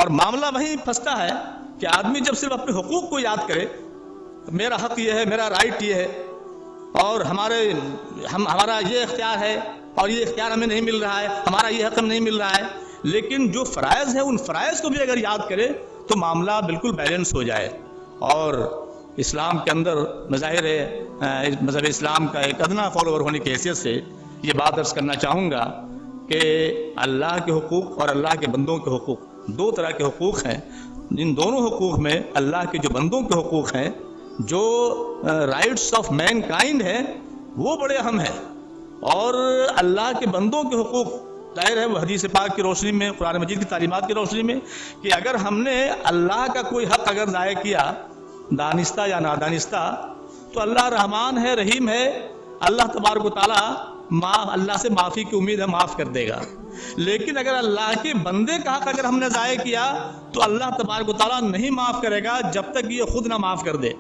اور معاملہ وہیں پھنستا ہے کہ آدمی جب صرف اپنے حقوق کو یاد کرے، میرا حق یہ ہے، میرا رائٹ یہ ہے، اور ہمارا یہ اختیار ہے اور یہ اختیار ہمیں نہیں مل رہا ہے، ہمارا یہ حق ہمیں نہیں مل رہا ہے، لیکن جو فرائض ہے ان فرائض کو بھی اگر یاد کرے تو معاملہ بالکل بیلنس ہو جائے۔ اور اسلام کے اندر ظاہر ہے مذہب اسلام کا ایک ادنا فالوور ہونے کی حیثیت سے یہ بات عرض کرنا چاہوں گا کہ اللہ کے حقوق اور اللہ کے بندوں کے حقوق دو طرح کے حقوق ہیں۔ ان دونوں حقوق میں اللہ کے جو بندوں کے حقوق ہیں، جو رائٹس آف مین کائنڈ ہیں، وہ بڑے اہم ہیں، اور اللہ کے بندوں کے حقوق ظاہر ہے وہ حدیث پاک کی روشنی میں، قرآن مجید کی تعلیمات کی روشنی میں، کہ اگر ہم نے اللہ کا کوئی حق اگر ضائع کیا دانستہ یا نادانستہ تو اللہ رحمان ہے، رحیم ہے، اللہ تبارک و تعالیٰ اللہ سے معافی کی امید ہے، معاف کر دے گا۔ لیکن اگر اللہ کے بندے کا حق اگر ہم نے ضائع کیا تو اللہ تبارک و تعالیٰ نہیں معاف کرے گا جب تک یہ خود نہ معاف کر دے۔